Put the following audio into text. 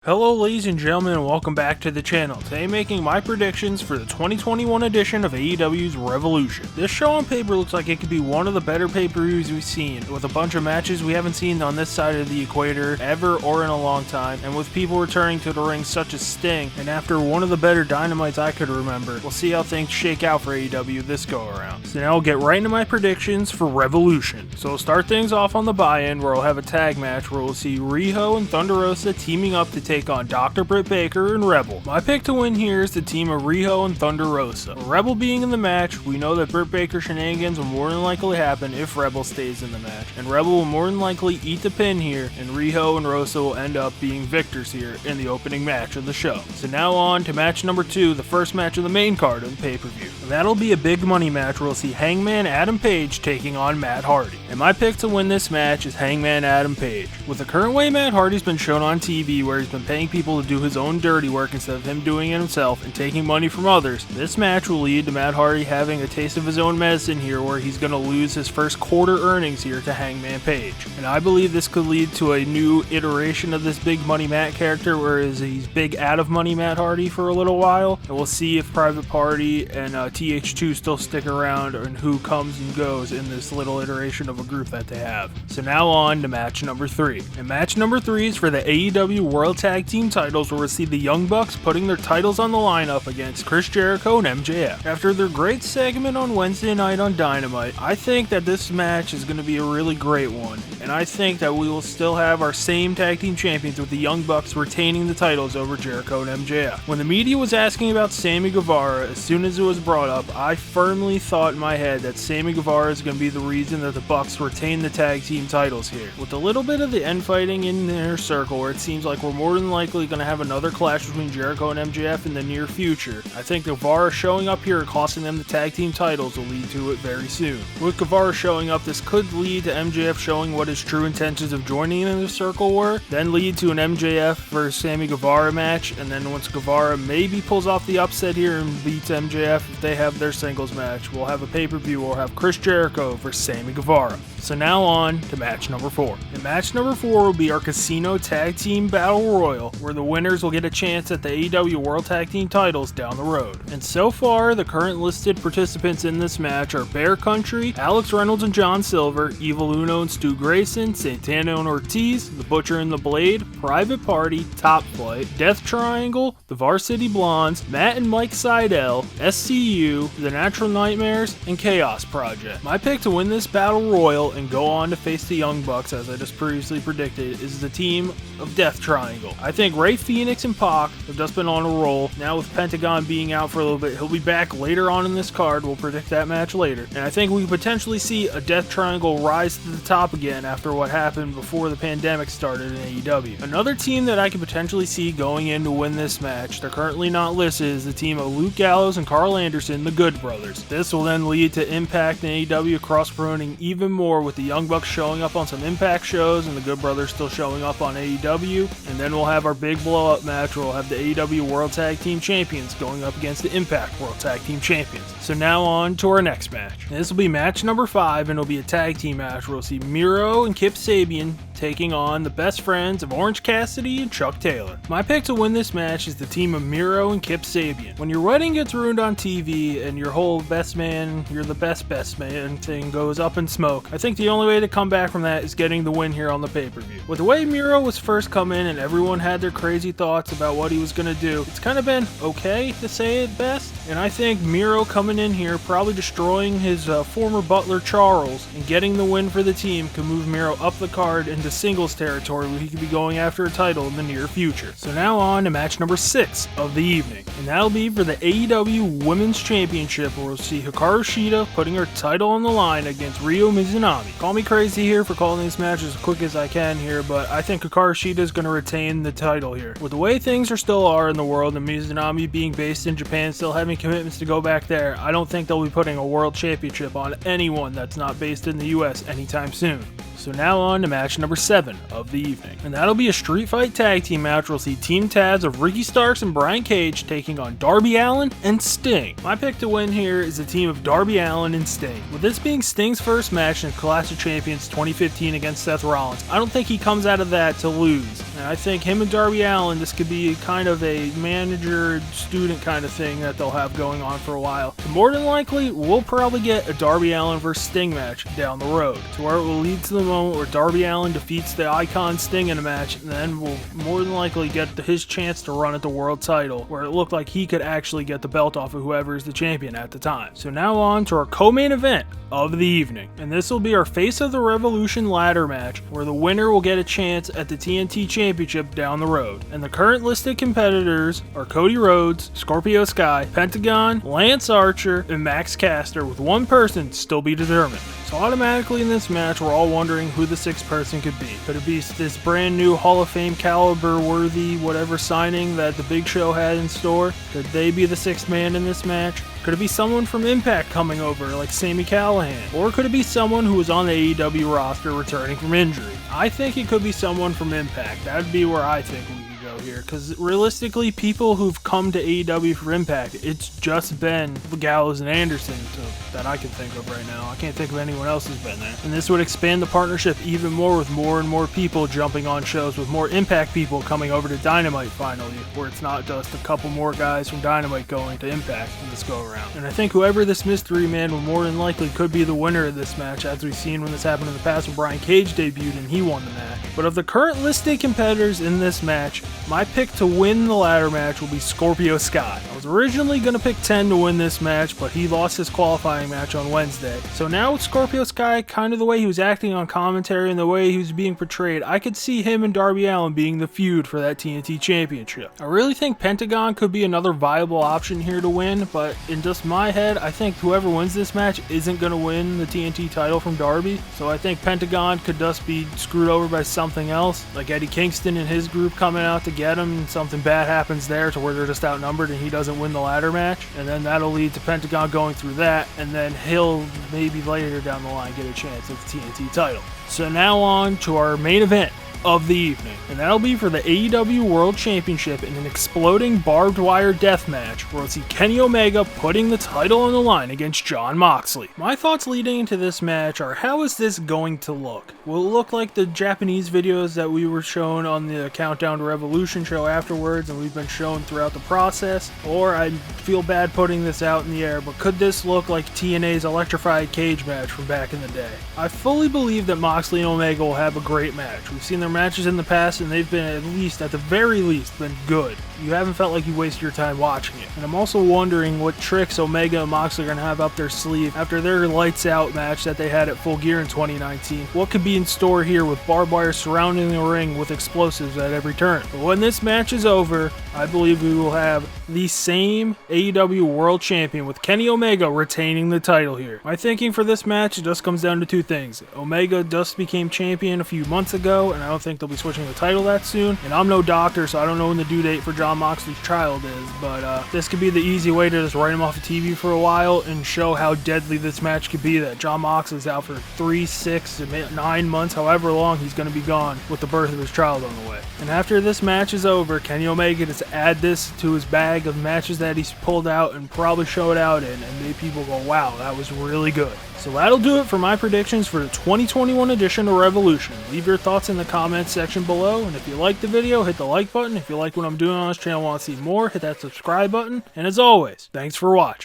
Hello ladies and gentlemen, and welcome back to the channel. Today making my predictions for the 2021 edition of AEW's Revolution. This show on paper looks like it could be one of the better pay-per-views we've seen, with a bunch of matches we haven't seen on this side of the equator ever or in a long time, and with people returning to the ring such as Sting, and after one of the better Dynamites I could remember. We'll see how things shake out for AEW this go around. So now we'll get right into my predictions for Revolution. So we'll start things off on the buy-in, where we'll have a tag match where we'll see Riho and Thunder Rosa teaming up to take on Dr. Britt Baker and Rebel. My pick to win here is the team of Riho and Thunder Rosa. With Rebel being in the match, we know that Britt Baker shenanigans will more than likely happen if Rebel stays in the match, and Rebel will more than likely eat the pin here, and Riho and Rosa will end up being victors here in the opening match of the show. So now on to match number 2, the first match of the main card of the pay-per-view. And that'll be a big money match where we'll see Hangman Adam Page taking on Matt Hardy. And my pick to win this match is Hangman Adam Page. With the current way Matt Hardy's been shown on TV, where he's been paying people to do his own dirty work instead of him doing it himself and taking money from others, this match will lead to Matt Hardy having a taste of his own medicine here, where he's going to lose his first quarter earnings here to Hangman Page. And I believe this could lead to a new iteration of this big money Matt character, whereas he's big out of money Matt Hardy for a little while, and we'll see if Private Party and TH2 still stick around and who comes and goes in this little iteration of a group that they have. So now on to match number 3. And match number 3 is for the AEW World Tag Team titles, where we'll see the Young Bucks putting their titles on the lineup against Chris Jericho and MJF. After their great segment on Wednesday night on Dynamite, I think that this match is going to be a really great one, and I think that we will still have our same tag team champions, with the Young Bucks retaining the titles over Jericho and MJF. When the media was asking about Sammy Guevara, as soon as it was brought up, I firmly thought in my head that Sammy Guevara is going to be the reason that the Bucks retain the tag team titles here. With a little bit of the infighting in their circle, where it seems like we're more than likely going to have another clash between Jericho and MJF in the near future, I think Guevara showing up here and costing them the tag team titles will lead to it very soon. With Guevara showing up, this could lead to MJF showing what his true intentions of joining in the circle were, then lead to an MJF versus Sammy Guevara match, and then once Guevara maybe pulls off the upset here and beats MJF if they have their singles match, we'll have a pay-per-view, we'll have Chris Jericho versus Sammy Guevara. So now on to match number 4. And match number 4 will be our Casino Tag Team Battle Royal, where the winners will get a chance at the AEW World Tag Team titles down the road. And so far, the current listed participants in this match are Bear Country, Alex Reynolds and John Silver, Evil Uno and Stu Grayson, Santana and Ortiz, The Butcher and the Blade, Private Party, Top Flight, Death Triangle, The Varsity Blondes, Matt and Mike Seidel, SCU, The Natural Nightmares, and Chaos Project. My pick to win this Battle Royal and go on to face the Young Bucks, as I just previously predicted, is the team of Death Triangle. I think Ray Phoenix and Pac have just been on a roll. Now with Pentagon being out for a little bit, he'll be back later on in this card. We'll predict that match later. And I think we could potentially see a Death Triangle rise to the top again after what happened before the pandemic started in AEW. Another team that I could potentially see going in to win this match, they're currently not listed, is the team of Luke Gallows and Carl Anderson, the Good Brothers. This will then lead to Impact and AEW cross-promoting even more, with the Young Bucks showing up on some Impact shows and the Good Brothers still showing up on AEW. And then we'll have our big blow-up match where we'll have the AEW World Tag Team Champions going up against the Impact World Tag Team Champions. So now on to our next match. And this will be match number 5, and it'll be a tag team match where we'll see Miro and Kip Sabian taking on the best friends of Orange Cassidy and Chuck Taylor. My pick to win this match is the team of Miro and Kip Sabian. When your wedding gets ruined on TV and your whole best man, you're the best man thing goes up in smoke, I think the only way to come back from that is getting the win here on the pay-per-view. With the way Miro was first come in and everyone had their crazy thoughts about what he was going to do, it's kind of been okay to say it best, and I think Miro coming in here, probably destroying his former butler Charles, and getting the win for the team can move Miro up the card into singles territory, where he could be going after a title in the near future. So now on to match number 6 of the evening, and that'll be for the AEW Women's Championship, where we'll see Hikaru Shida putting her title on the line against Ryo Mizunami. Call me crazy here for calling this match as quick as I can here, but I think Hikaru Shida is going to retain the title here. With the way things still are in the world, and Mizunami being based in Japan, still having commitments to go back there, I don't think they'll be putting a world championship on anyone that's not based in the US anytime soon. So now on to match number 7 of the evening. And that'll be a street fight tag team match. We'll see Team Taz of Ricky Starks and Brian Cage taking on Darby Allin and Sting. My pick to win here is the team of Darby Allin and Sting. With this being Sting's first match in Clash of Champions 2015 against Seth Rollins, I don't think he comes out of that to lose. And I think him and Darby Allin, this could be kind of a manager-student kind of thing that they'll have going on for a while. And more than likely, we'll probably get a Darby Allin vs. Sting match down the road, to where it will lead to the moment where Darby Allin defeats the Icon Sting in a match, and then we'll more than likely get his chance to run at the world title, where it looked like he could actually get the belt off of whoever is the champion at the time. So now on to our co-main event of the evening, and this will be our Face of the Revolution ladder match, where the winner will get a chance at the TNT Championship down the road. And the current listed competitors are Cody Rhodes, Scorpio Sky, Pentagon, Lance Archer, and Max Caster, with one person still be determined. So automatically in this match, we're all wondering who the sixth person could be. Could it be this brand new Hall of Fame caliber worthy whatever signing that the Big Show had in store? Could they be the sixth man in this match? Could it be someone from Impact coming over like Sami Callihan? Or could it be someone who was on the AEW roster returning from injury? I think it could be someone from Impact. That would be where I think we could go here, because realistically, people who've come to AEW for Impact, it's just been Gallows and Anderson that I can think of right now. I can't think of anyone else who's been there. And this would expand the partnership even more, with more and more people jumping on shows, with more Impact people coming over to Dynamite finally, where it's not just a couple more guys from Dynamite going to Impact in this go around. And I think whoever this mystery man will more than likely could be the winner of this match, as we've seen when this happened in the past when Brian Cage debuted and he won the match. But of the current listed competitors in this match, my pick to win the ladder match will be Scorpio Sky. I was originally going to pick 10 to win this match, but he lost his qualifying match on Wednesday. So now with Scorpio Sky, kind of the way he was acting on commentary and the way he was being portrayed, I could see him and Darby Allin being the feud for that TNT Championship. I really think Pentagon could be another viable option here to win, but in just my head, I think whoever wins this match isn't going to win the TNT title from Darby. So I think Pentagon could just be screwed over by something else, like Eddie Kingston and his group coming out to get him, and something bad happens there to where they're just outnumbered and he doesn't win the ladder match, and then that'll lead to Pentagon going through that, and then he'll maybe later down the line get a chance at the TNT title. So now on to our main event of the evening, and that'll be for the AEW World Championship in an exploding barbed wire death match, where we'll see Kenny Omega putting the title on the line against Jon Moxley. My thoughts leading into this match are, how is this going to look? Will it look like the Japanese videos that we were shown on the Countdown to Revolution show afterwards, and we've been shown throughout the process? Or, I feel bad putting this out in the air, but could this look like TNA's electrified cage match from back in the day? I fully believe that Moxley and Omega will have a great match. We've seen their matches in the past, and they've been at the very least been good. You haven't felt like you wasted your time watching it. And I'm also wondering what tricks Omega and Moxley are going to have up their sleeve after their lights out match that they had at Full Gear in 2019. What could be in store here with barbed wire surrounding the ring with explosives at every turn? But when this match is over, I believe we will have the same AEW World Champion, with Kenny Omega retaining the title here. My thinking for this match just comes down to two things. Omega just became champion a few months ago, and I don't think they'll be switching the title that soon. And I'm no doctor, so I don't know when the due date for Jon Moxley's child is, but this could be the easy way to just write him off of TV for a while and show how deadly this match could be, that Jon Moxley's out for 3, 6, 9 months, however long he's going to be gone, with the birth of his child on the way. And after this match is over, Kenny Omega just add this to his bag of matches that he's pulled out and probably showed out in, and made people go, wow, that was really good. So that'll do it for my predictions for the 2021 edition of Revolution. Leave your thoughts in the comments section below, and if you like the video, hit the like button. If you like what I'm doing on this channel and want to see more, hit that subscribe button. And as always, thanks for watching.